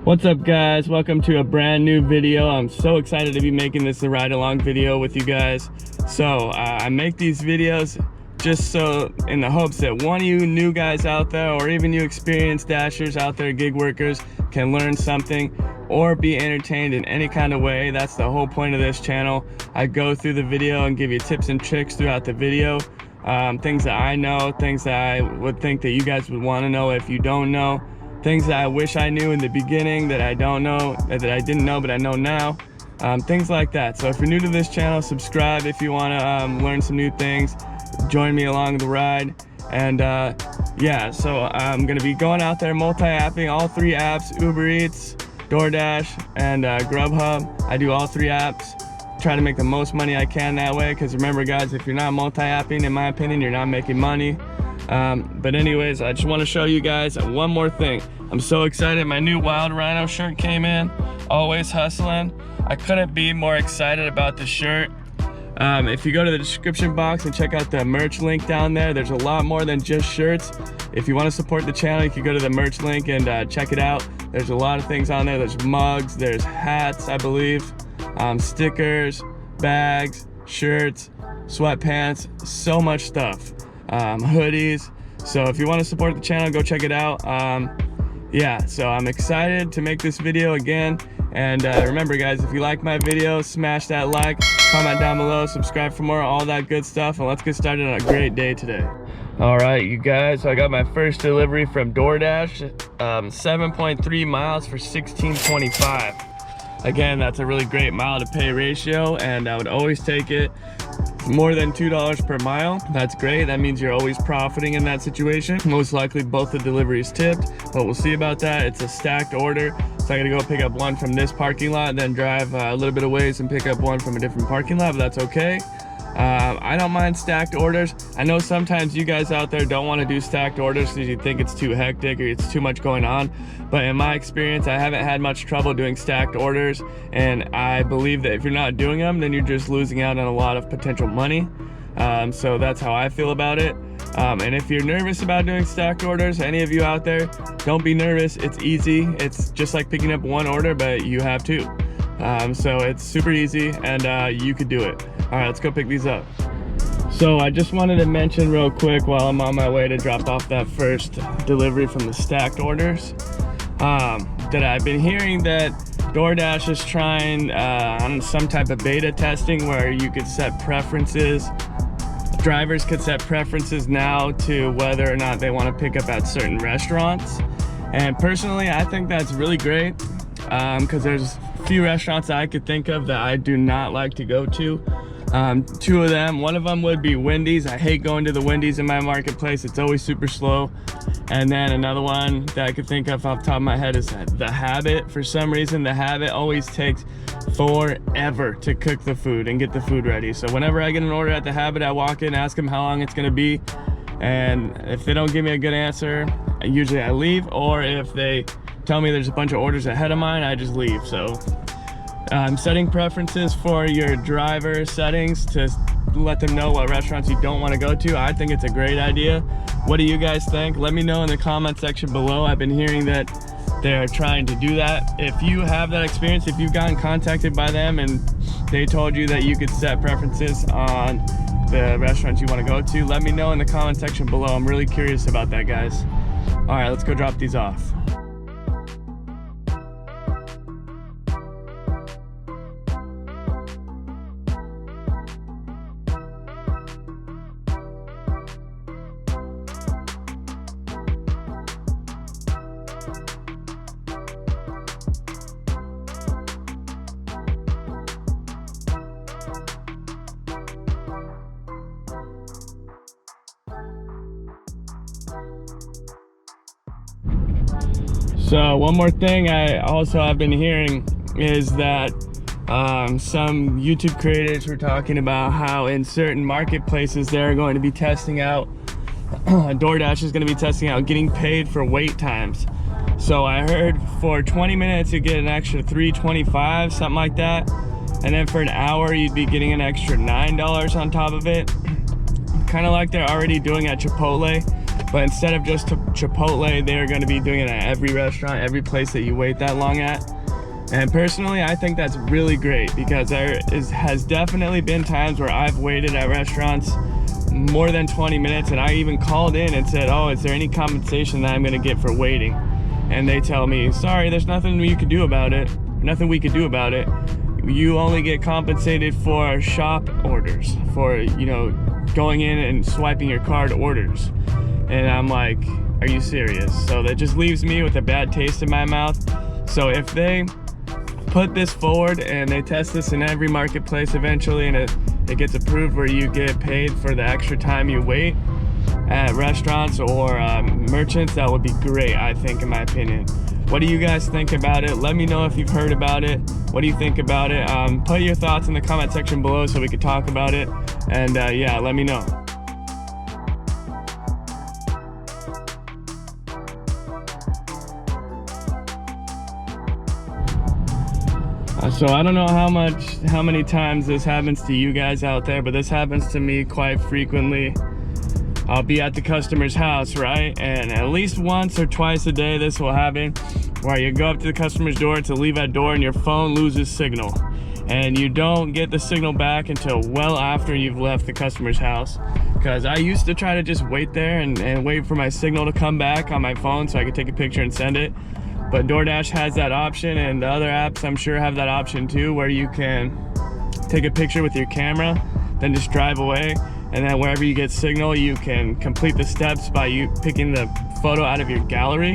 What's up guys, welcome to a brand new video. I'm so excited to be making this a ride along video with you guys. So I make these videos just so in the hopes that one of you new guys out there, or even you experienced dashers out there, gig workers, can learn something or be entertained in any kind of way. That's the whole point of this channel. I go through the video and give you tips and tricks throughout the video, things that I know, things that I would think that you guys would want to know if you don't know, things that I wish I knew in the beginning that I don't know, that I didn't know but I know now, things like that. So if you're new to this channel, subscribe if you want to learn some new things, join me along the ride. And yeah, so I'm gonna be going out there multi-apping all three apps: Uber Eats, Doordash, and Grubhub. I do all three apps, try to make the most money I can that way, because remember guys, if you're not multi-apping, in my opinion, you're not making money. But anyways, I just want to show you guys one more thing. I'm so excited, my new Wild Rhino shirt came in. Always hustling. I couldn't be more excited about the shirt. If you go to the description box and check out the merch link down there, there's a lot more than just shirts. If you want to support the channel, you can go to the merch link and check it out. There's a lot of things on there. There's mugs, there's hats, I believe, stickers, bags, shirts, sweatpants, so much stuff, hoodies. So if you want to support the channel, go check it out. Yeah, so I'm excited to make this video again. And remember guys, if you like my video, smash that like, comment down below, subscribe for more, all that good stuff, and let's get started on a great day today. All right, you guys, so I got my first delivery from Doordash, 7.3 miles for $16.25. Again, that's a really great mile to pay ratio, and I would always take it. More than $2 per mile, that's great. That means you're always profiting in that situation. Most likely both the deliveries tipped, but we'll see about that. It's a stacked order, so I gotta go pick up one from this parking lot and then drive a little bit of ways and pick up one from a different parking lot, but that's okay. I don't mind stacked orders. I know sometimes you guys out there don't want to do stacked orders because you think it's too hectic or it's too much going on, but in my experience, I haven't had much trouble doing stacked orders, and I believe that if you're not doing them, then you're just losing out on a lot of potential money. So that's how I feel about it. And if you're nervous about doing stacked orders, any of you out there, don't be nervous. It's easy. It's just like picking up one order, but you have two. So it's super easy, and you could do it. All right, let's go pick these up. So I just wanted to mention real quick while I'm on my way to drop off that first delivery from the stacked orders, that I've been hearing that DoorDash is trying on some type of beta testing where you could set preferences. Drivers could set preferences now to whether or not they want to pick up at certain restaurants. And personally, I think that's really great, because there's a few restaurants that I could think of that I do not like to go to. Two of them, one of them would be Wendy's. I hate going to the Wendy's in my marketplace. It's always super slow. And then another one that I could think of off the top of my head is The Habit. For some reason, The Habit always takes forever to cook the food and get the food ready. So whenever I get an order at The Habit, I walk in, ask them how long it's gonna be. And if they don't give me a good answer, usually I leave. Or if they tell me there's a bunch of orders ahead of mine, I just leave. So setting preferences for your driver settings to let them know what restaurants you don't want to go to, I think it's a great idea. What do you guys think? Let me know in the comment section below. I've been hearing that they're trying to do that. If you have that experience, if you've gotten contacted by them and they told you that you could set preferences on the restaurants you want to go to, let me know in the comment section below. I'm really curious about that, guys. All right, let's go drop these off. So one more thing I also have been hearing is that some YouTube creators were talking about how in certain marketplaces they're going to be testing out, DoorDash is going to be testing out getting paid for wait times. So I heard for 20 minutes you get an extra $3.25, something like that, and then for an hour you'd be getting an extra $9 on top of it, kind of like they're already doing at Chipotle. but instead of just Chipotle, they're going to be doing it at every restaurant, every place that you wait that long at. And personally, I think that's really great, because there has definitely been times where I've waited at restaurants more than 20 minutes, and I even called in and said, oh, is there any compensation that I'm going to get for waiting? And they tell me, sorry, there's nothing you could do about it. Nothing we could do about it. You only get compensated for shop orders, for, you know, going in and swiping your card orders. And I'm like, are you serious? So that just leaves me with a bad taste in my mouth. So if they put this forward and they test this in every marketplace eventually, and it gets approved where you get paid for the extra time you wait at restaurants or merchants, that would be great, I think, in my opinion. What do you guys think about it? Let me know if you've heard about it. What do you think about it? Put your thoughts in the comment section below so we could talk about it. And yeah, let me know. So I don't know how many times this happens to you guys out there, but this happens to me quite frequently. I'll be at the customer's house, right? And at least once or twice a day this will happen, where you go up to the customer's door to leave that door and your phone loses signal. And you don't get the signal back until well after you've left the customer's house. Because I used to try to just wait there and wait for my signal to come back on my phone so I could take a picture and send it. But Doordash has that option, and the other apps I'm sure have that option too, where you can take a picture with your camera, then just drive away, and then wherever you get signal, you can complete the steps by you picking the photo out of your gallery.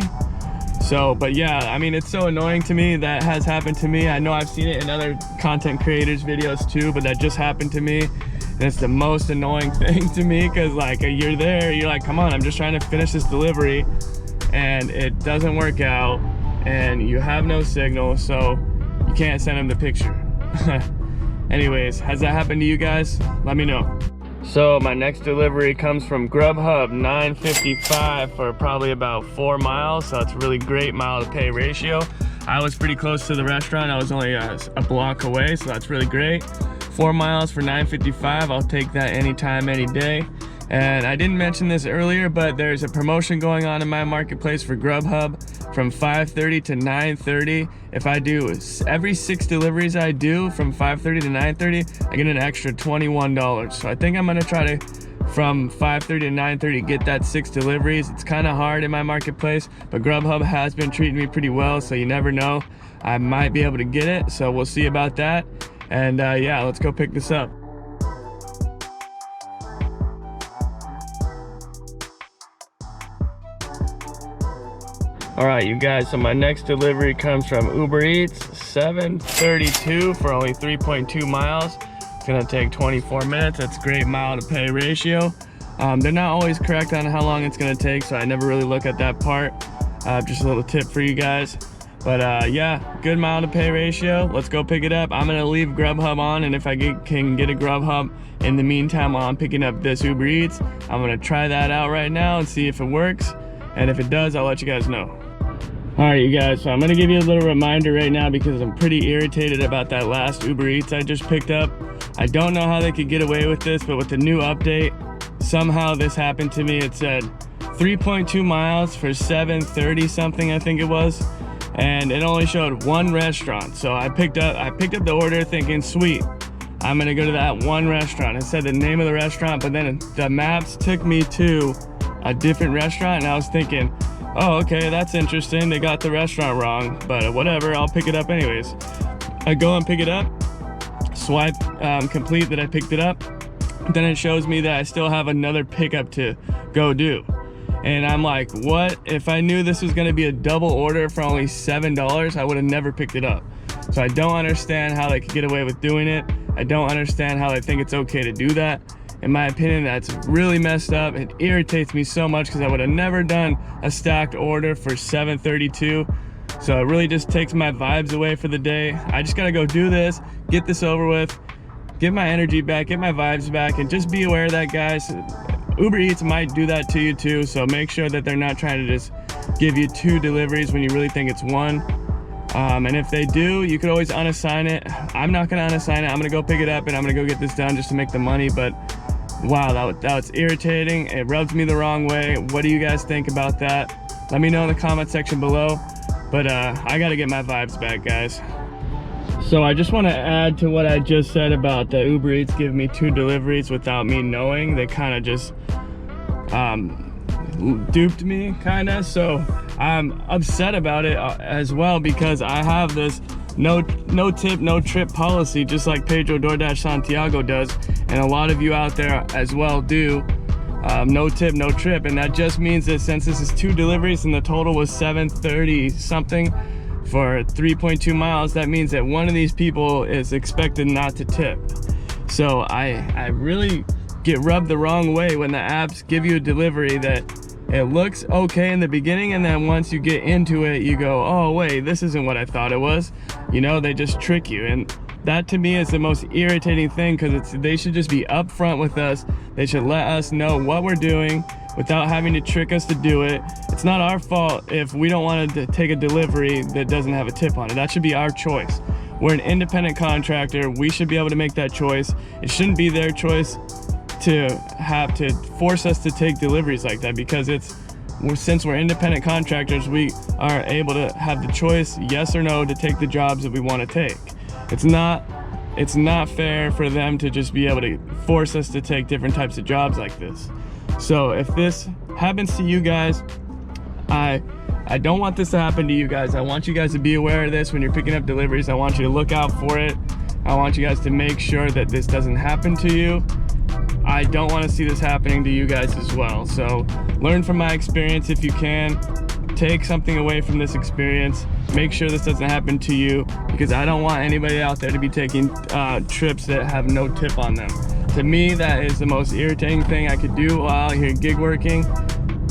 So, but yeah, I mean, it's so annoying to me. That has happened to me. I know I've seen it in other content creators' videos too, but that just happened to me. And it's the most annoying thing to me, because like you're there, you're like, come on, I'm just trying to finish this delivery, and it doesn't work out, and you have no signal, so you can't send them the picture. Anyways, has that happened to you guys? Let me know. So my next delivery comes from Grubhub, $9.55 for probably about 4 miles. So it's a really great mile to pay ratio. I was pretty close to the restaurant. I was only a block away, so that's really great. 4 miles for $9.55. I'll take that anytime, any day. And I didn't mention this earlier, but there's a promotion going on in my marketplace for Grubhub from 5:30 to 9:30. If I do every 6 deliveries I do from 5:30 to 9:30, I get an extra $21. So I think I'm gonna try to, from 5:30 to 9:30, get that 6 deliveries. It's kind of hard in my marketplace, but Grubhub has been treating me pretty well, so you never know, I might be able to get it. So we'll see about that. And yeah, let's go pick this up. All right, you guys, so my next delivery comes from Uber Eats, $7.32 for only 3.2 miles. It's gonna take 24 minutes. That's great mile to pay ratio. They're not always correct on how long it's gonna take, so I never really look at that part. Just a little tip for you guys. But yeah, good mile to pay ratio. Let's go pick it up. I'm gonna leave Grubhub on, and if I can get a Grubhub in the meantime while I'm picking up this Uber Eats, I'm gonna try that out right now and see if it works. And if it does, I'll let you guys know. All right, you guys, so I'm gonna give you a little reminder right now, because I'm pretty irritated about that last Uber Eats I just picked up. I don't know how they could get away with this, but with the new update, somehow this happened to me. It said 3.2 miles for $7.30 something, I think it was, and it only showed one restaurant. So I picked up the order thinking, sweet, I'm gonna go to that one restaurant. It said the name of the restaurant, but then the maps took me to a different restaurant, and I was thinking, oh, okay, that's interesting. They got the restaurant wrong, but whatever, I'll pick it up anyways. I go and pick it up, swipe complete that I picked it up. Then it shows me that I still have another pickup to go do. And I'm like, what? If I knew this was gonna be a double order for only $7, I would have never picked it up. So I don't understand how they could get away with doing it. I don't understand how they think it's okay to do that. In my opinion, that's really messed up. It irritates me so much, because I would have never done a stacked order for $7.32. So it really just takes my vibes away for the day. I just gotta go do this, get this over with, get my energy back, get my vibes back, and just be aware of that, guys. Uber Eats might do that to you too, so make sure that they're not trying to just give you 2 deliveries when you really think it's 1. And if they do, you could always unassign it. I'm not gonna unassign it. I'm gonna go pick it up, and I'm gonna go get this done just to make the money. But wow, that's irritating. It rubs me the wrong way. What do you guys think about that? Let me know in the comment section below. But I gotta get my vibes back, guys. So I just want to add to what I just said about the Uber Eats giving me 2 deliveries without me knowing. They kind of just duped me, kind of. So I'm upset about it as well, because I have this no tip, no trip policy, just like Pedro Doordash Santiago does, and a lot of you out there as well do. No tip, no trip, and that just means that since this is 2 deliveries and the total was $730 something for 3.2 miles, that means that one of these people is expected not to tip. So I really get rubbed the wrong way when the apps give you a delivery that it looks okay in the beginning, and then once you get into it, you go, oh wait, this isn't what I thought it was. You know, they just trick you. And that to me is the most irritating thing, because they should just be upfront with us. They should let us know what we're doing without having to trick us to do it. It's not our fault if we don't want to take a delivery that doesn't have a tip on it. That should be our choice. We're an independent contractor. We should be able to make that choice. It shouldn't be their choice to have to force us to take deliveries like that, because since we're independent contractors, we are able to have the choice, yes or no, to take the jobs that we want to take. It's not fair for them to just be able to force us to take different types of jobs like this. So if this happens to you guys, I don't want this to happen to you guys. I want you guys to be aware of this when you're picking up deliveries. I want you to look out for it. I want you guys to make sure that this doesn't happen to you. I don't want to see this happening to you guys as well. So learn from my experience if you can. Take something away from this experience. Make sure this doesn't happen to you, because I don't want anybody out there to be taking trips that have no tip on them. To me, that is the most irritating thing I could do while out here gig working.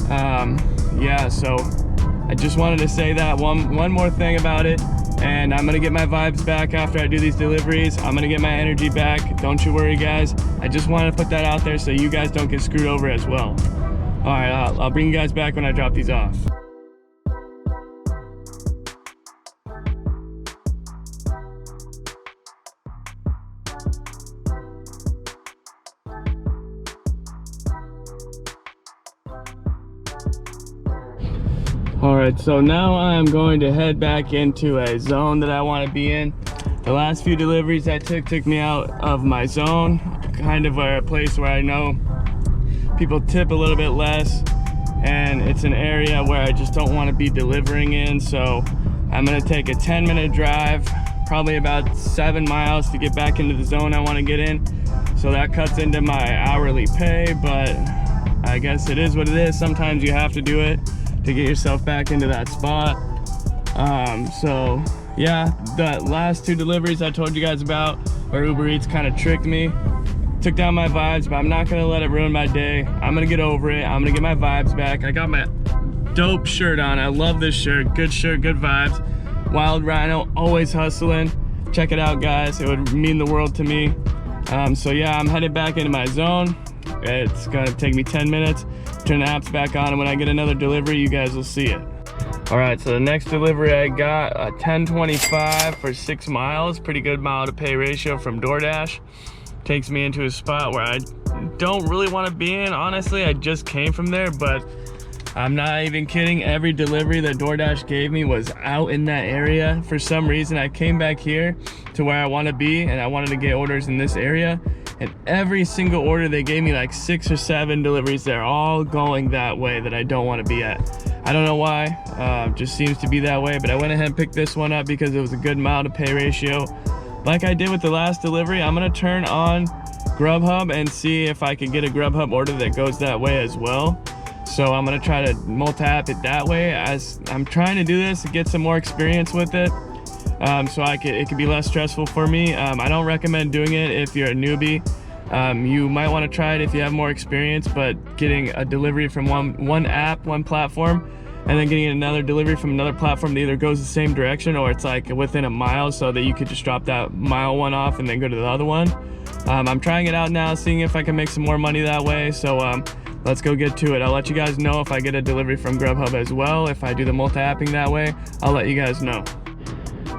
Yeah, so I just wanted to say that one more thing about it. And I'm gonna get my vibes back after I do these deliveries. I'm gonna get my energy back. Don't you worry, guys. I just wanted to put that out there so you guys don't get screwed over as well. All right, I'll bring you guys back when I drop these off. All right, so now I'm going to head back into a zone that I want to be in. The last few deliveries I took me out of my zone, kind of a place where I know people tip a little bit less, and it's an area where I just don't want to be delivering in. So I'm going to take a 10-minute drive, probably about 7 miles, to get back into the zone I want to get in. So that cuts into my hourly pay, but I guess it is what it is. Sometimes you have to do it to get yourself back into that spot. So yeah, the last 2 deliveries I told you guys about, where Uber Eats kind of tricked me, took down my vibes, but I'm not gonna let it ruin my day. I'm gonna get over it. I'm gonna get my vibes back. I got my dope shirt on. I love this shirt, good vibes. Wild Rhino, always hustling. Check it out, guys. It would mean the world to me. So yeah, I'm headed back into my zone. It's gonna take me 10 minutes. Turn the apps back on, and when I get another delivery, you guys will see it. All right, so the next delivery I got, a 10.25 for 6 miles. Pretty good mile to pay ratio from Doordash. Takes me into a spot where I don't really want to be in. Honestly, I just came from there, but I'm not even kidding. Every delivery that Doordash gave me was out in that area. For some reason, I came back here to where I want to be, and I wanted to get orders in this area. And every single order they gave me, like 6 or 7 deliveries, they're all going that way that I don't want to be at. I don't know why, just seems to be that way, but I went ahead and picked this one up because it was a good mile to pay ratio. Like I did with the last delivery, I'm gonna turn on Grubhub and see if I can get a Grubhub order that goes that way as well. So I'm gonna try to multi-app it that way, as I'm trying to do this to get some more experience with it. So it could be less stressful for me. I don't recommend doing it if you're a newbie. You might want to try it if you have more experience, but getting a delivery from one app, one platform, and then getting another delivery from another platform that either goes the same direction or it's like within a mile, so that you could just drop that mile one off and then go to the other one. I'm trying it out now, seeing if I can make some more money that way. So let's go get to it. I'll let you guys know if I get a delivery from Grubhub as well. If I do the multi-apping that way, I'll let you guys know.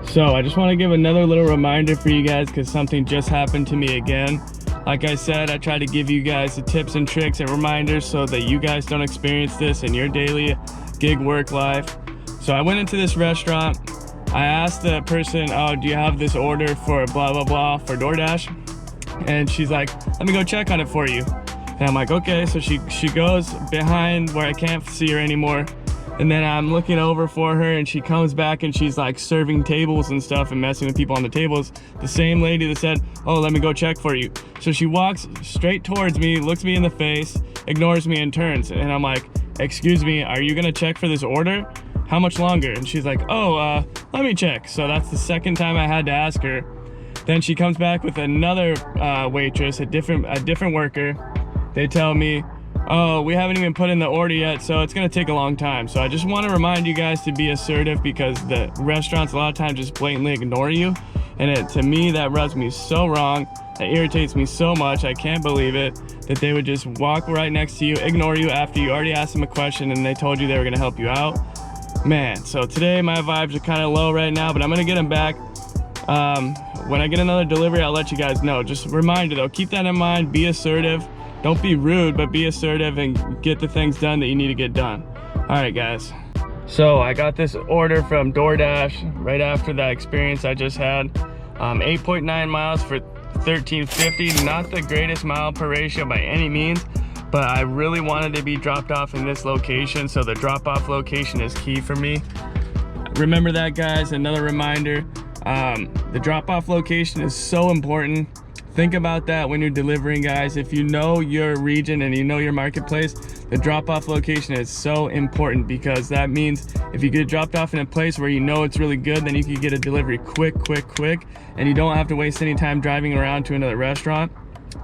So I just want to give another little reminder for you guys, because something just happened to me again. Like I said, I try to give you guys the tips and tricks and reminders so that you guys don't experience this in your daily gig work life. So I went into this restaurant. I asked the person, oh, do you have this order for blah, blah, blah for Doordash? And she's like, let me go check on it for you. And I'm like, okay. So she goes behind where I can't see her anymore. And then I'm looking over for her and she comes back and she's like serving tables and stuff and messing with people on the tables. The same lady that said, oh, let me go check for you. So she walks straight towards me, looks me in the face, ignores me and turns. And I'm like, excuse me, are you gonna check for this order? How much longer? And she's like, oh, let me check. So that's the second time I had to ask her. Then she comes back with another waitress, a different worker. They tell me, oh, we haven't even put in the order yet, so it's gonna take a long time. So I just want to remind you guys to be assertive, because the restaurants a lot of times just blatantly ignore you. And to me, that rubs me so wrong. That irritates me so much. I can't believe it, that they would just walk right next to you, ignore you after you already asked them a question and they told you they were gonna help you out. Man, so today my vibes are kind of low right now, but I'm gonna get them back. When I get another delivery, I'll let you guys know. Just a reminder though, keep that in mind, be assertive. Don't be rude, but be assertive and get the things done that you need to get done. All right, guys. So I got this order from Doordash right after that experience I just had. 8.9 miles for $13.50. Not the greatest mile per ratio by any means, but I really wanted to be dropped off in this location, so the drop-off location is key for me. Remember that, guys. Another reminder, the drop-off location is so important. Think about that when you're delivering, guys. If you know your region and you know your marketplace, the drop-off location is so important, because that means if you get dropped off in a place where you know it's really good, then you can get a delivery quick, and you don't have to waste any time driving around to another restaurant.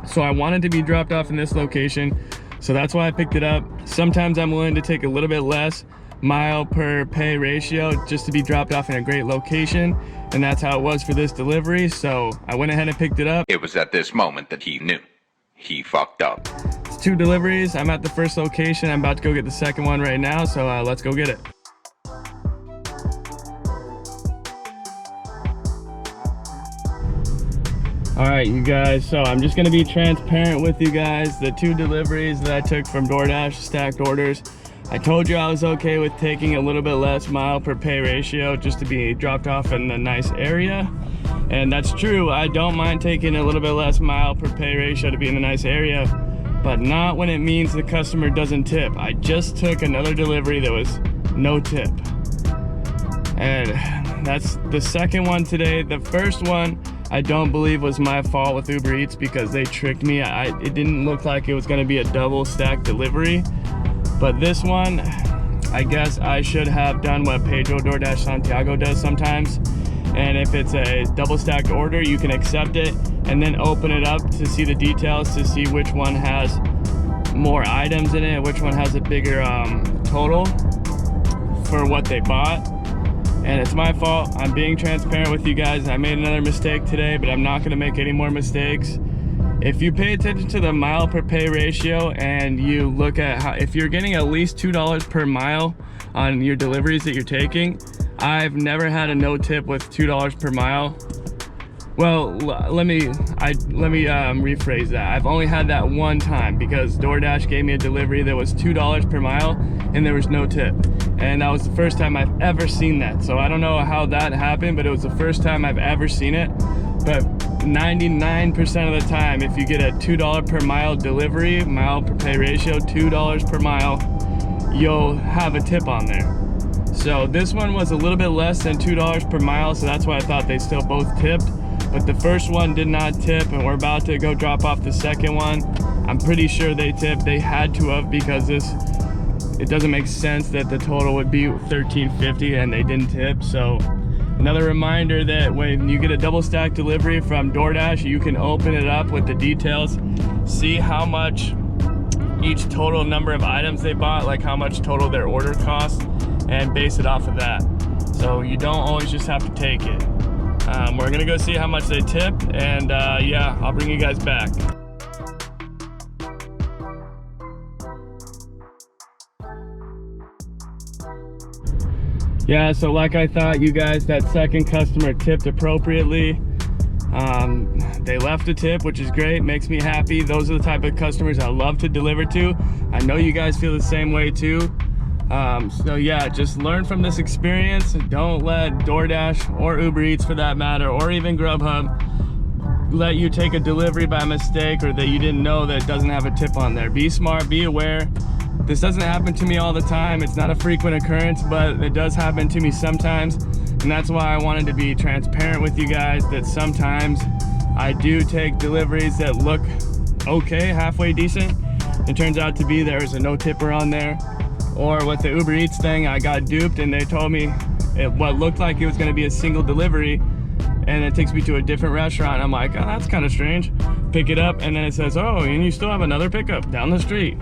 So I wanted to be dropped off in this location, so that's why I picked it up. Sometimes I'm willing to take a little bit less mile per pay ratio just to be dropped off in a great location, and that's how it was for this delivery. So I went ahead and picked it up. It was at this moment that he knew he fucked up. It's 2 deliveries. I'm at the first location. I'm about to go get the second one right now, so let's go get it. All right, you guys, so I'm just gonna be transparent with you guys. The 2 deliveries that I took from Doordash, stacked orders, I told you I was okay with taking a little bit less mile per pay ratio just to be dropped off in a nice area. And that's true. I don't mind taking a little bit less mile per pay ratio to be in a nice area, but not when it means the customer doesn't tip. I just took another delivery that was no tip. And that's the second one today. The first one, I don't believe was my fault with Uber Eats, because they tricked me. It didn't look like it was gonna be a double stack delivery. But this one, I guess I should have done what Pedro Doordash Santiago does sometimes. And if it's a double stacked order, you can accept it and then open it up to see the details, to see which one has more items in it, which one has a bigger total for what they bought. And it's my fault. I'm being transparent with you guys. I made another mistake today, but I'm not gonna make any more mistakes. If you pay attention to the mile per pay ratio and you look at how, if you're getting at least $2 per mile on your deliveries that you're taking, I've never had a no tip with $2 per mile. Well, let me rephrase that. I've only had that one time, because Doordash gave me a delivery that was $2 per mile and there was no tip. And that was the first time I've ever seen that. So I don't know how that happened, but it was the first time I've ever seen it. But 99% of the time, if you get a $2 per mile delivery, mile per pay ratio, $2 per mile, you'll have a tip on there. So this one was a little bit less than $2 per mile, so that's why I thought they still both tipped. But the first one did not tip, and we're about to go drop off the second one. I'm pretty sure they tipped. They had to have, because it doesn't make sense that the total would be $13.50 and they didn't tip. So another reminder that when you get a double stack delivery from Doordash, you can open it up with the details, see how much each total number of items they bought, like how much total their order cost, and base it off of that. So you don't always just have to take it. We're gonna go see how much they tipped, and yeah, I'll bring you guys back. Yeah, so like I thought, you guys, that second customer tipped appropriately. They left a tip, which is great, makes me happy. Those are the type of customers I love to deliver to. I know you guys feel the same way too. So yeah, just learn from this experience. Don't let DoorDash or Uber Eats for that matter, or even Grubhub, let you take a delivery by mistake, or that you didn't know that doesn't have a tip on there. Be smart, be aware. This doesn't happen to me all the time. It's not a frequent occurrence, but it does happen to me sometimes. And that's why I wanted to be transparent with you guys that sometimes I do take deliveries that look okay, halfway decent. It turns out to be there's a no tipper on there. Or with the Uber Eats thing, I got duped and they told me what looked like it was gonna be a single delivery, and it takes me to a different restaurant. I'm like, oh, that's kind of strange. Pick it up and then it says, oh, and you still have another pickup down the street.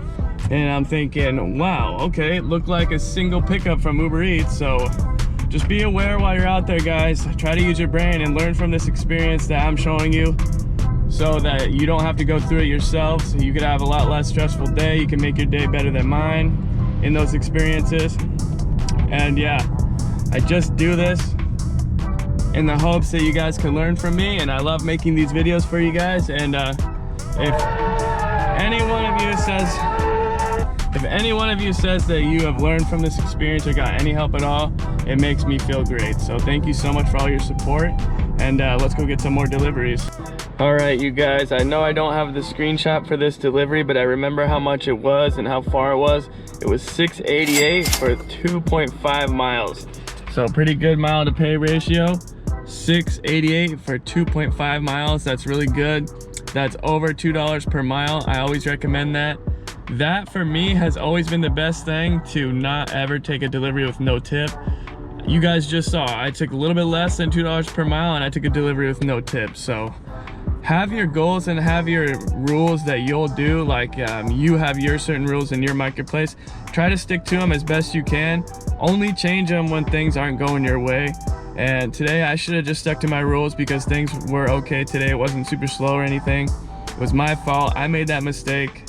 And I'm thinking, wow, okay, it looked like a single pickup from Uber Eats. So just be aware while you're out there, guys. Try to use your brain and learn from this experience that I'm showing you, so that you don't have to go through it yourself. So you could have a lot less stressful day. You can make your day better than mine in those experiences. And yeah, I just do this in the hopes that you guys can learn from me, and I love making these videos for you guys. And if any one of you says that you have learned from this experience or got any help at all, it makes me feel great. So thank you so much for all your support, and let's go get some more deliveries. All right, you guys, I know I don't have the screenshot for this delivery, but I remember how much it was and how far it was. It was $6.88 for 2.5 miles. So pretty good mile to pay ratio. $6.88 for 2.5 miles. That's really good. That's over $2 per mile. I always recommend that. That for me has always been the best thing, to not ever take a delivery with no tip. You guys just saw I took a little bit less than $2 per mile and I took a delivery with no tip. So have your goals and have your rules that you'll do. Like you have your certain rules in your marketplace. Try to stick to them as best you can. Only change them when things aren't going your way. And today I should have just stuck to my rules because things were okay today. It wasn't super slow or anything. It was my fault. I made that mistake.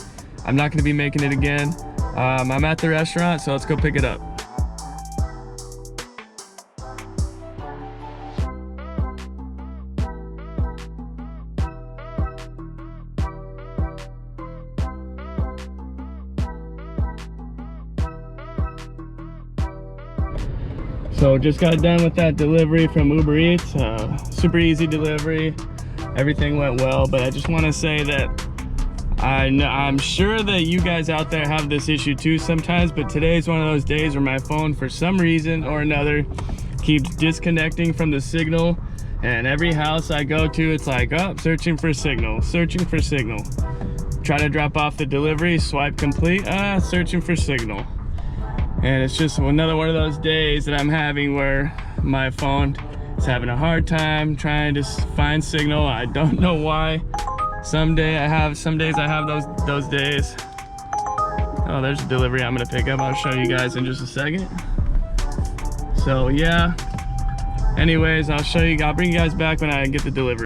I'm not gonna be making it again. I'm at the restaurant, so let's go pick it up. So just got done with that delivery from Uber Eats. Super easy delivery. Everything went well, but I just want to say that I'm sure that you guys out there have this issue too sometimes, but today's one of those days where my phone, for some reason or another, keeps disconnecting from the signal. And every house I go to, it's like, oh, searching for signal, searching for signal. Try to drop off the delivery, swipe complete, searching for signal. And it's just another one of those days that I'm having where my phone is having a hard time trying to find signal. I don't know why. Some days I have those days. Oh, there's a delivery I'm gonna pick up. I'll show you guys in just a second. So yeah, anyways, I'll bring you guys back when I get the delivery.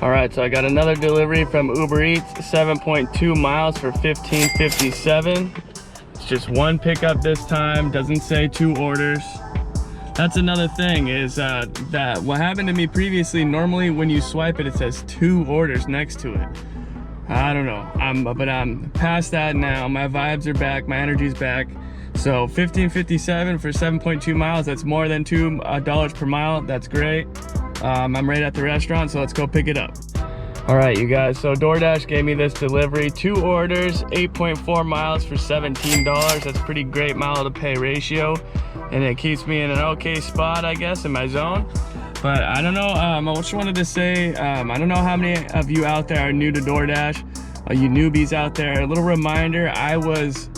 All right, so I got another delivery from Uber Eats, 7.2 miles for $15.57. It's just one pickup this time, doesn't say 2 orders. That's another thing, is that what happened to me previously, normally when you swipe it, it says 2 orders next to it. I don't know, but I'm past that now. My vibes are back, my energy's back. So $15.57 for 7.2 miles, that's more than $2 per mile. That's great. I'm right at the restaurant, so let's go pick it up. All right, you guys, so DoorDash gave me this delivery, 2 orders, 8.4 miles for $17. That's pretty great mile to pay ratio, and it keeps me in an okay spot, I guess, in my zone. But I don't know, I just wanted to say, I don't know how many of you out there are new to DoorDash, you newbies out there. A little reminder, I was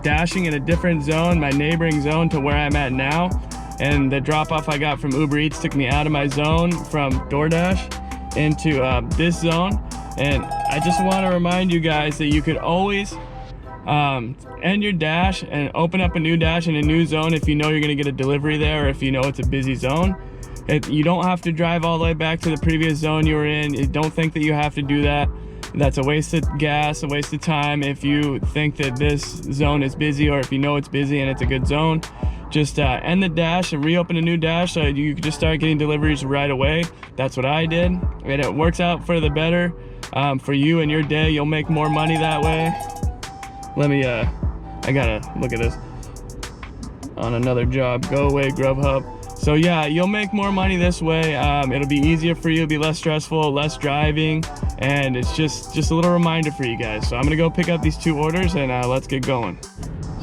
dashing in a different zone, my neighboring zone to where I'm at now, and the drop-off I got from Uber Eats took me out of my zone from DoorDash into this zone. And I just want to remind you guys that you could always end your dash and open up a new dash in a new zone if you know you're going to get a delivery there, or if you know it's a busy zone. You don't have to drive all the way back to the previous zone you were in. Don't think that you have to do that. That's a waste of gas, a waste of time. If you think that this zone is busy, or if you know it's busy and it's a good zone, just end the dash and reopen a new dash so you can just start getting deliveries right away. That's what I did, and it works out for the better for you and your day. You'll make more money that way. Let me I gotta look at this on another job. Go away, Grubhub. So yeah, you'll make more money this way. It'll be easier for you, it'll be less stressful, less driving, and it's just a little reminder for you guys. So I'm gonna go pick up these 2 orders and let's get going.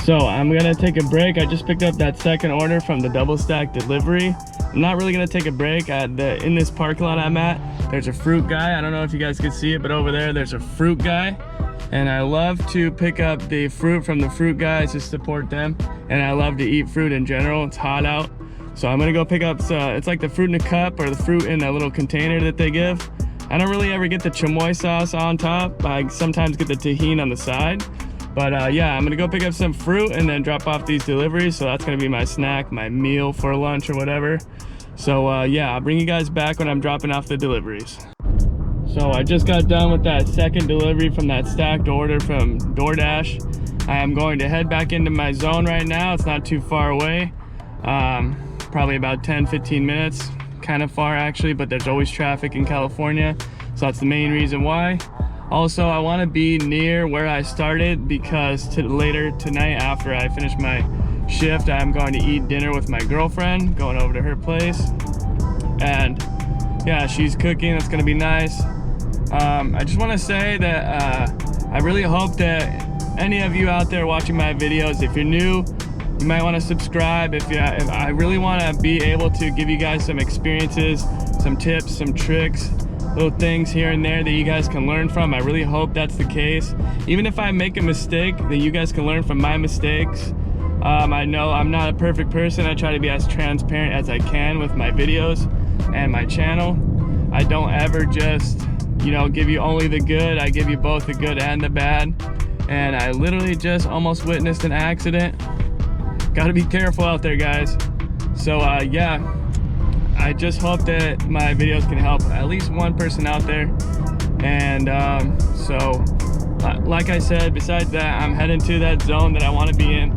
So I'm gonna take a break. I just picked up that second order from the double stack delivery. I'm not really gonna take a break. In this parking lot I'm at, there's a fruit guy. I don't know if you guys can see it, but over there's a fruit guy. And I love to pick up the fruit from the fruit guys to support them. And I love to eat fruit in general. It's hot out. So I'm gonna go pick up, it's like the fruit in a cup or the fruit in a little container that they give. I don't really ever get the chamoy sauce on top. I sometimes get the tahini on the side. But yeah, I'm gonna go pick up some fruit and then drop off these deliveries. So that's gonna be my snack, my meal for lunch or whatever. So yeah, I'll bring you guys back when I'm dropping off the deliveries. So I just got done with that second delivery from that stacked order from Doordash. I am going to head back into my zone right now. It's not too far away. Probably about 10-15 minutes. Kind of far actually, but there's always traffic in California. So that's the main reason why. Also, I want to be near where I started because later tonight after I finish my shift, I'm going to eat dinner with my girlfriend, going over to her place. And yeah, she's cooking. It's going to be nice. I just want to say that I really hope that any of you out there watching my videos, if you're new, you might want to subscribe. If I really want to be able to give you guys some experiences, some tips, some tricks, little things here and there that you guys can learn from. I really hope that's the case. Even if I make a mistake, that you guys can learn from my mistakes. I know I'm not a perfect person. I try to be as transparent as I can with my videos and my channel. I don't ever just, you know, give you only the good. I give you both the good and the bad. And I literally just almost witnessed an accident. Gotta be careful out there, guys. So yeah, I just hope that my videos can help at least one person out there. And so like I said, besides that, I'm heading to that zone that I want to be in,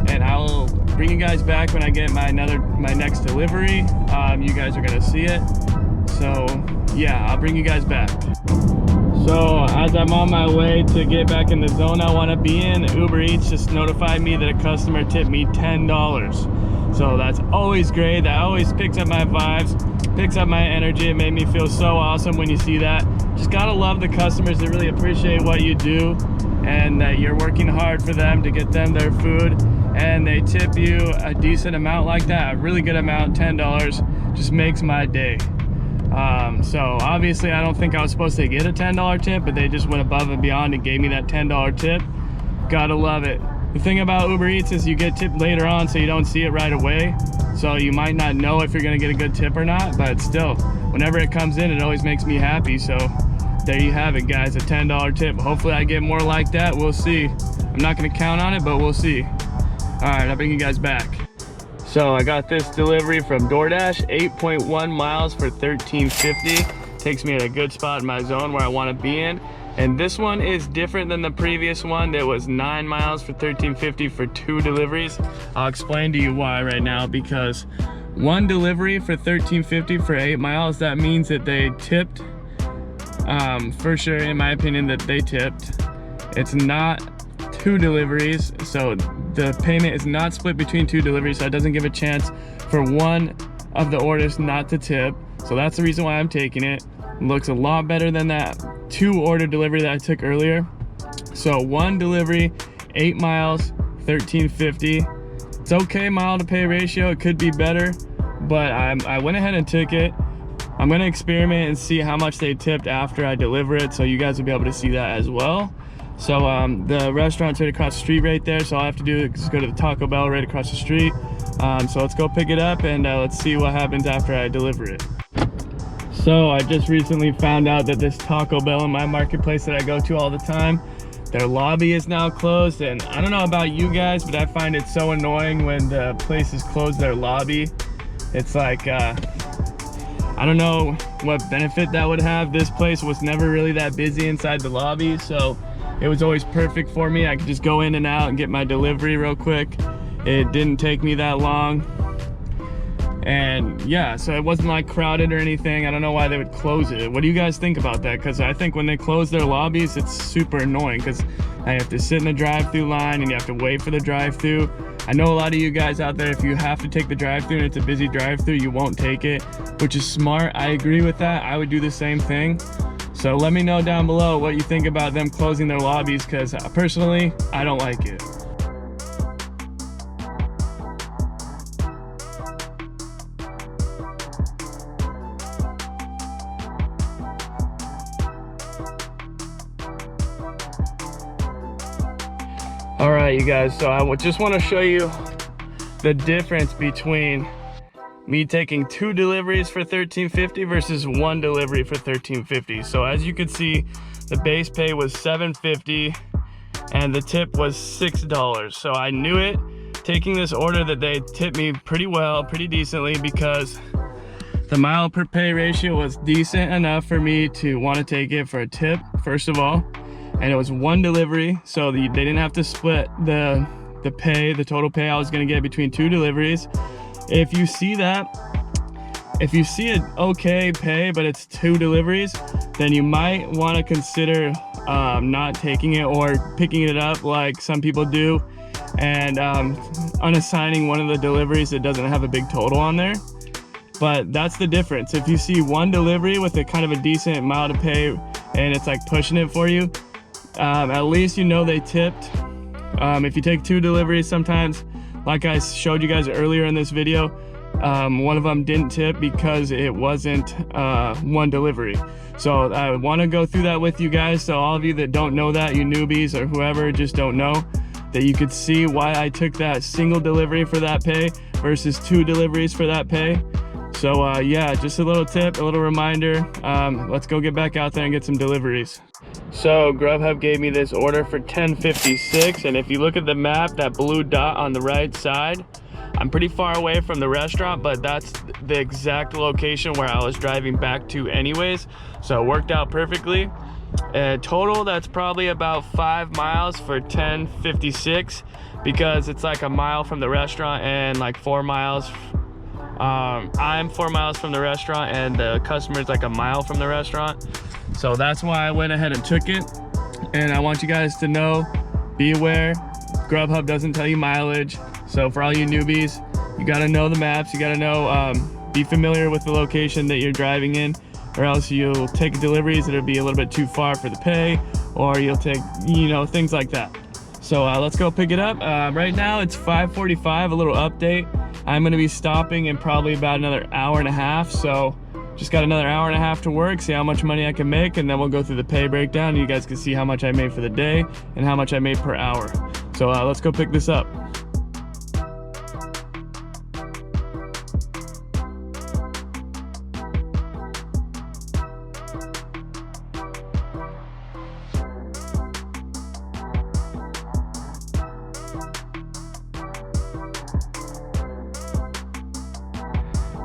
and I will bring you guys back when I get my next delivery. You guys are gonna see it. So yeah, I'll bring you guys back. So as I'm on my way to get back in the zone I want to be in, Uber Eats just notified me that a customer tipped me $10. So that's always great. That always picks up my vibes, picks up my energy. It made me feel so awesome when you see that. Just gotta love the customers that really appreciate what you do and that you're working hard for them to get them their food, and they tip you a decent amount like that, a really good amount. $10 just makes my day. So obviously I don't think I was supposed to get a $10 tip, but they just went above and beyond and gave me that $10 tip. Gotta love it. The thing about Uber Eats is you get tipped later on, so you don't see it right away. So you might not know if you're gonna get a good tip or not, but still, whenever it comes in, it always makes me happy. So there you have it, guys, a $10 tip. Hopefully I get more like that. We'll see. I'm not gonna count on it, but we'll see. All right, I'll bring you guys back. So I got this delivery from Doordash, 8.1 miles for $13.50. Takes me at a good spot in my zone where I want to be in. And this one is different than the previous one that was 9 miles for $13.50 for 2 deliveries. I'll explain to you why right now, because one delivery for $13.50 for 8 miles, that means that they tipped, for sure, in my opinion, that they tipped. It's not 2 deliveries, so the payment is not split between 2 deliveries, so it doesn't give a chance for one of the orders not to tip. So that's the reason why I'm taking it. It looks a lot better than that 2 order delivery that I took earlier. So 1 delivery, 8 miles, $13.50. It's okay mile to pay ratio. It could be better, but I went ahead and took it. I'm gonna experiment and see how much they tipped after I deliver it, so you guys will be able to see that as well. So the restaurant's right across the street right there, so all I have to do is go to the Taco Bell right across the street. So let's go pick it up and let's see what happens after I deliver it. So I just recently found out that this Taco Bell in my marketplace that I go to all the time, their lobby is now closed. And I don't know about you guys, but I find it so annoying when the places close their lobby. It's like, I don't know what benefit that would have. This place was never really that busy inside the lobby, so it was always perfect for me. I could just go in and out and get my delivery real quick. It didn't take me that long. And yeah, so it wasn't like crowded or anything. I don't know why they would close it. What do you guys think about that? Because I think when they close their lobbies, it's super annoying because I have to sit in the drive-through line and you have to wait for the drive-through. I know a lot of you guys out there, if you have to take the drive-through and it's a busy drive-through, you won't take it, which is smart. I agree with that. I would do the same thing. So let me know down below what you think about them closing their lobbies, because personally, I don't like it. All right, you guys, so I just want to show you the difference between me taking 2 deliveries for $13.50 versus 1 delivery for $13.50. So as you can see, the base pay was $7.50 and the tip was $6. So I knew it taking this order that they tipped me pretty well, pretty decently, because the mile per pay ratio was decent enough for me to want to take it for a tip, first of all. And it was 1 delivery, so they didn't have to split the pay, the total pay I was gonna get between 2 deliveries. If you see that, if you see it okay pay, but it's 2 deliveries, then you might wanna consider not taking it or picking it up like some people do and unassigning one of the deliveries that doesn't have a big total on there. But that's the difference. If you see 1 delivery with a kind of a decent amount of pay and it's like pushing it for you, at least you know they tipped. If you take 2 deliveries, sometimes, like I showed you guys earlier in this video, one of them didn't tip because it wasn't 1 delivery. So I want to go through that with you guys, so all of you that don't know that, you newbies or whoever just don't know, that you could see why I took that single delivery for that pay versus 2 deliveries for that pay. So yeah, just a little tip, a little reminder. Let's go get back out there and get some deliveries. So Grubhub gave me this order for $10.56, and if you look at the map, that blue dot on the right side, I'm pretty far away from the restaurant, but that's the exact location where I was driving back to anyways, so it worked out perfectly. Total, that's probably about 5 miles for $10.56, because it's like a mile from the restaurant and like 4 miles. I'm 4 miles from the restaurant and the customer's like a mile from the restaurant. So that's why I went ahead and took it. And I want you guys to know, be aware, Grubhub doesn't tell you mileage. So for all you newbies, you gotta know the maps, you gotta know, be familiar with the location that you're driving in, or else you'll take deliveries that'll be a little bit too far for the pay, or you'll take, you know, things like that. So let's go pick it up. Right now it's 5:45, a little update. I'm gonna be stopping in probably about another hour and a half, so just got another hour and a half to work, see how much money I can make, and then we'll go through the pay breakdown and you guys can see how much I made for the day and how much I made per hour. So let's go pick this up.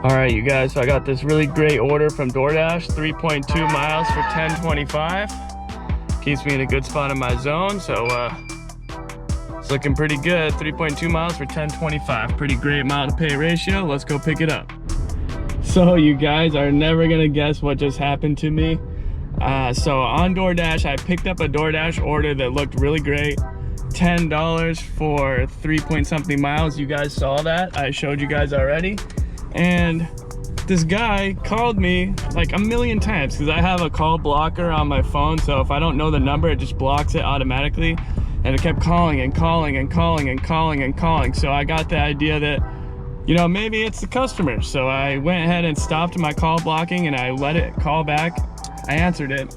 All right, you guys, so I got this really great order from Doordash, 3.2 miles for $10.25. Keeps me in a good spot in my zone, so it's looking pretty good. 3.2 miles for $10.25. Pretty great amount of pay ratio. Let's go pick it up. So you guys are never gonna guess what just happened to me. So on Doordash, I picked up a Doordash order that looked really great. $10 for 3-point-something miles. You guys saw that. I showed you guys already. And this guy called me like a million times because I have a call blocker on my phone, so if I don't know the number, it just blocks it automatically. And it kept calling and calling and calling and calling and calling. So I got the idea that, you know, maybe it's the customer. So I went ahead and stopped my call blocking and I let it call back. I answered it.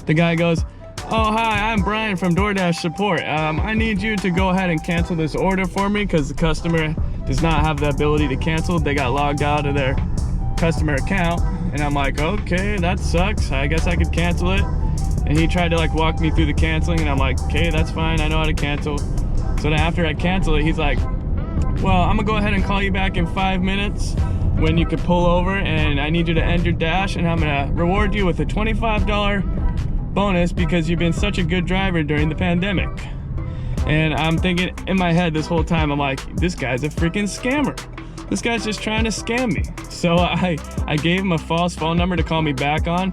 The guy goes, "Oh, hi, I'm Brian from Doordash support. I need you to go ahead and cancel this order for me because the customer does not have the ability to cancel. They got logged out of their customer account." And I'm like, okay, that sucks. I guess I could cancel it. And he tried to like walk me through the canceling, and I'm like, okay, that's fine. I know how to cancel. So then after I cancel it, he's like, well, I'm gonna go ahead and call you back in 5 minutes when you could pull over, and I need you to end your dash, and I'm gonna reward you with a $25 bonus because you've been such a good driver during the pandemic. And I'm thinking in my head this whole time, I'm like, this guy's a freaking scammer. This guy's just trying to scam me. So I gave him a false phone number to call me back on.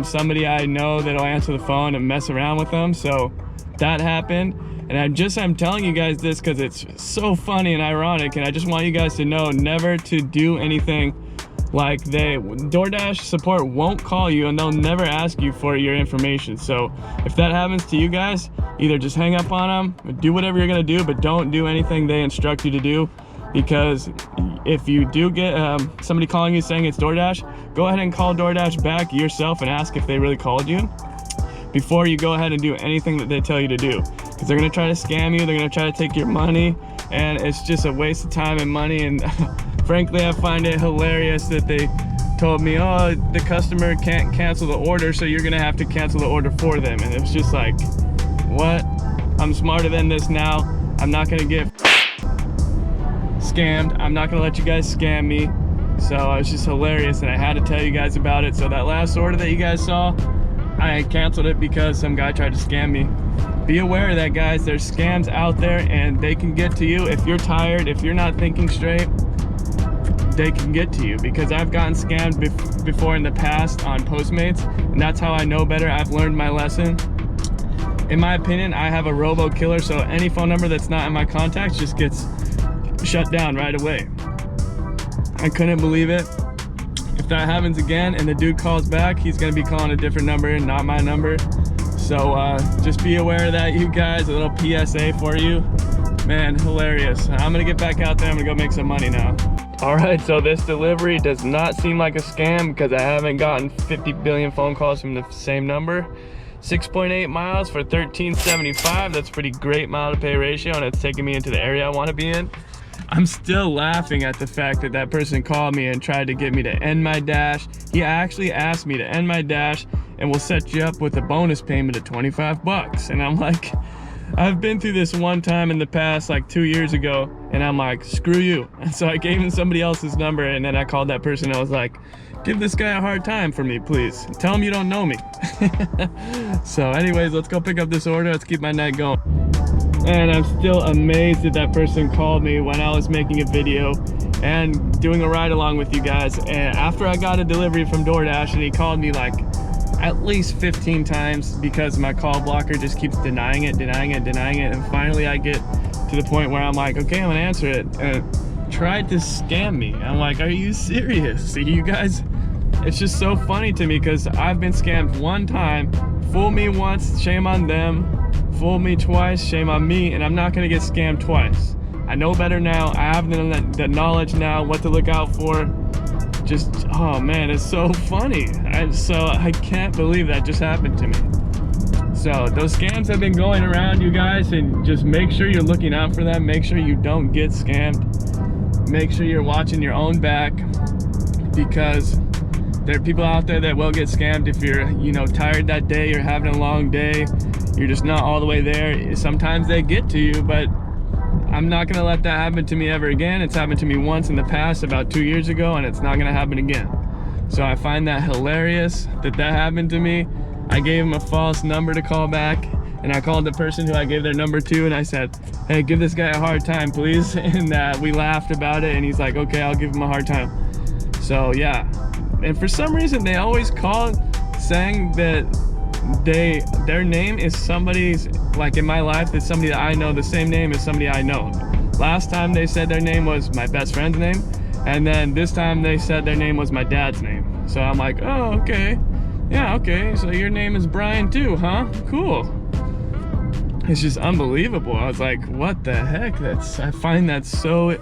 Somebody I know that'll answer the phone and mess around with them. So that happened. And I'm telling you guys this because it's so funny and ironic, and I just want you guys to know never to do anything like DoorDash support won't call you, and they'll never ask you for your information. So if that happens to you guys, either just hang up on them, do whatever you're gonna do, but don't do anything they instruct you to do, because if you do get somebody calling you saying it's DoorDash, go ahead and call DoorDash back yourself and ask if they really called you before you go ahead and do anything that they tell you to do, because they're gonna try to scam you, they're gonna try to take your money, and it's just a waste of time and money. And frankly, I find it hilarious that they told me, oh, the customer can't cancel the order, so you're gonna have to cancel the order for them. And it was just like, what? I'm smarter than this now. I'm not gonna get scammed. I'm not gonna let you guys scam me. So it's just hilarious, and I had to tell you guys about it. So that last order that you guys saw, I canceled it because some guy tried to scam me. Be aware of that, guys. There's scams out there, and they can get to you. If you're tired, if you're not thinking straight, they can get to you, because I've gotten scammed before in the past on Postmates, and that's how I know better. I've learned my lesson. In my opinion, I have a robo killer, so any phone number that's not in my contacts just gets shut down right away. I couldn't believe it. If that happens again and the dude calls back, he's gonna be calling a different number, not my number. So just be aware of that, you guys. A little PSA for you. Man, hilarious. I'm gonna get back out there. I'm gonna go make some money now. All right, so this delivery does not seem like a scam because I haven't gotten 50 billion phone calls from the same number. 6.8 miles for $13.75. That's pretty great mile to pay ratio, and it's taking me into the area I want to be in. I'm still laughing at the fact that that person called me and tried to get me to end my dash. He actually asked me to end my dash and we'll set you up with a bonus payment of 25 bucks. And I'm like, I've been through this one time in the past, like 2 years ago, and I'm like, screw you. And so I gave him somebody else's number, and then I called that person and I was like, give this guy a hard time for me, please. Tell him you don't know me. So anyways, let's go pick up this order. Let's keep my night going. And I'm still amazed that that person called me when I was making a video and doing a ride along with you guys. And after I got a delivery from DoorDash, and he called me like at least 15 times because my call blocker just keeps denying it. And finally I get to the point where I'm like, okay, I'm gonna answer it. And tried to scam me. I'm like, are you serious? You guys, it's just so funny to me because I've been scammed one time. Fool me once, shame on them. Fool me twice, shame on me, and I'm not gonna get scammed twice. I know better now. I have the knowledge now, what to look out for. Just, oh man, it's so funny. I can't believe that just happened to me. So those scams have been going around, you guys, and just make sure you're looking out for them. Make sure you don't get scammed. Make sure you're watching your own back, because there are people out there that will get scammed if you're, tired that day, you're having a long day, you're just not all the way there. Sometimes they get to you, but I'm not gonna let that happen to me ever again. It's happened to me once in the past, about 2 years ago, and it's not gonna happen again. So I find that hilarious that happened to me. I gave him a false number to call back, and I called the person who I gave their number to, and I said, hey, give this guy a hard time, please. And we laughed about it, and he's like, okay, I'll give him a hard time. So yeah, and for some reason they always call saying that their name is somebody's, like in my life, it's somebody that I know, the same name as somebody I know. Last time they said their name was my best friend's name, and then this time they said their name was my dad's name. So I'm like, oh, okay. Yeah, okay, so your name is Brian too, huh? Cool. It's just unbelievable. I was like, what the heck? I find that so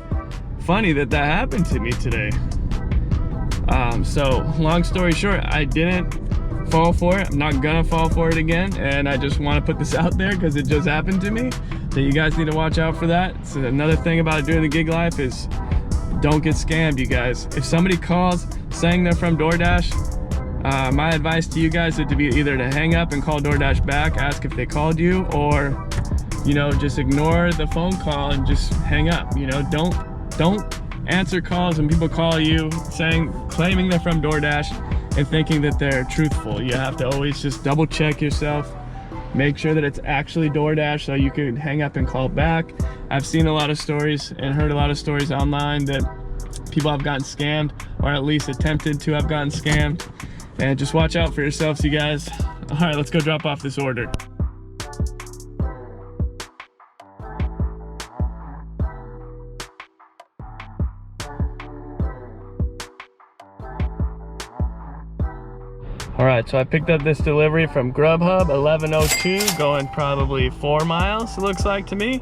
funny that happened to me today. So long story short, I didn't fall for it. I'm not gonna fall for it again, and I just want to put this out there because it just happened to me, that you guys need to watch out for that. So another thing about doing the gig life is don't get scammed, you guys. If somebody calls saying they're from DoorDash, my advice to you guys is to be either to hang up and call DoorDash back, ask if they called you, or just ignore the phone call and just hang up. Don't answer calls when people call you claiming they're from DoorDash and thinking that they're truthful. You have to always just double check yourself. make sure that it's actually DoorDash so you can hang up and call back. I've seen a lot of stories and heard a lot of stories online that people have gotten scammed, or at least attempted to have gotten scammed. And just watch out for yourselves, you guys. All right, let's go drop off this order. All right, so I picked up this delivery from Grubhub, 11:02, going probably 4 miles, it looks like to me.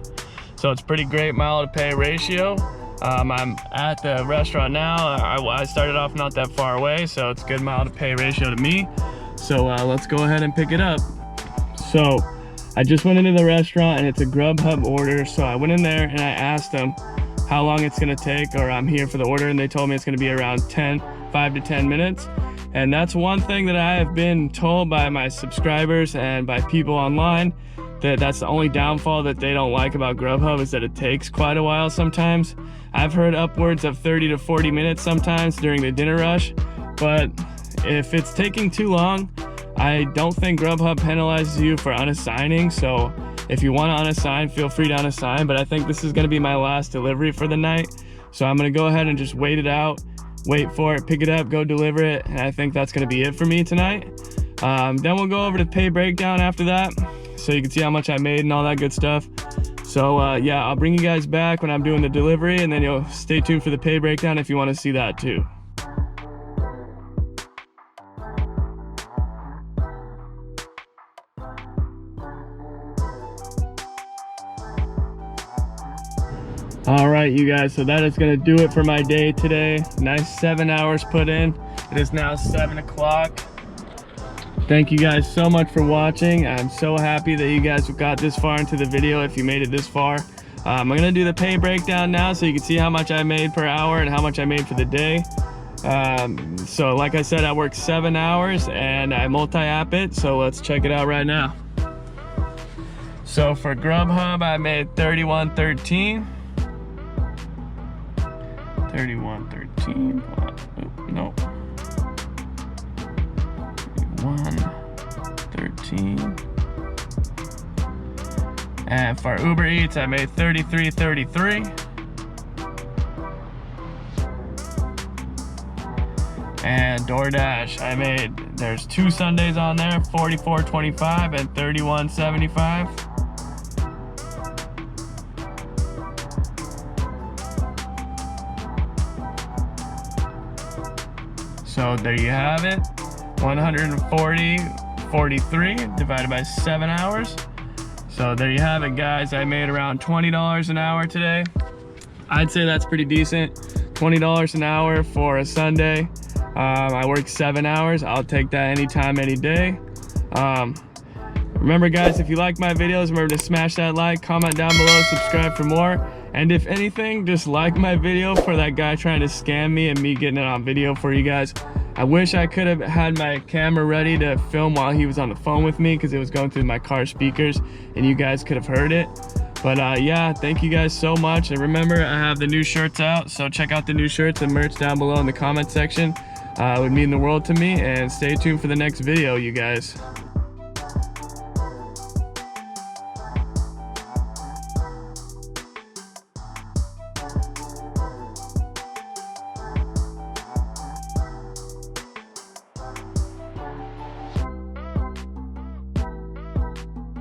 So it's pretty great mile to pay ratio. I'm at the restaurant now. I started off not that far away, so it's good mile to pay ratio to me. So let's go ahead and pick it up. So I just went into the restaurant and it's a Grubhub order. So I went in there and I asked them how long it's gonna take, or I'm here for the order, and they told me it's gonna be around 5 to 10 minutes. And that's one thing that I have been told by my subscribers and by people online, that's the only downfall that they don't like about Grubhub, is that it takes quite a while sometimes. I've heard upwards of 30 to 40 minutes sometimes during the dinner rush, but if it's taking too long, I don't think Grubhub penalizes you for unassigning. So if you want to unassign, feel free to unassign, but I think this is going to be my last delivery for the night. So I'm going to go ahead and just wait it out, wait for it, pick it up, go deliver it, and I think that's going to be it for me tonight. Then we'll go over to pay breakdown after that, so you can see how much I made and all that good stuff. So yeah, I'll bring you guys back when I'm doing the delivery, and then you'll stay tuned for the pay breakdown if you want to see that too. All right, you guys, so that is gonna do it for my day today. Nice 7 hours put in. It is now 7 o'clock. Thank you guys so much for watching. I'm so happy that you guys got this far into the video, if you made it this far. I'm gonna do the pay breakdown now so you can see how much I made per hour and how much I made for the day. So like I said, I worked 7 hours and I multi-app it, so let's check it out right now. So for Grubhub, I made $31.13. 31.13. No. 31.13. And for Uber Eats, I made $33.33. And Doordash, I made, there's 2 Sundays on there, $44.25 and $31.75. So there you have it, 140.43 divided by 7 hours. So there you have it, guys. I made around $20 an hour today. I'd say that's pretty decent. $20 an hour for a Sunday. I worked 7 hours. I'll take that anytime, any day. Remember, guys, if you like my videos, remember to smash that like, comment down below, subscribe for more. And if anything, just like my video for that guy trying to scam me and me getting it on video for you guys. I wish I could have had my camera ready to film while he was on the phone with me, because it was going through my car speakers and you guys could have heard it. But yeah, thank you guys so much. And remember, I have the new shirts out, so check out the new shirts and merch down below in the comment section. It would mean the world to me, and stay tuned for the next video, you guys.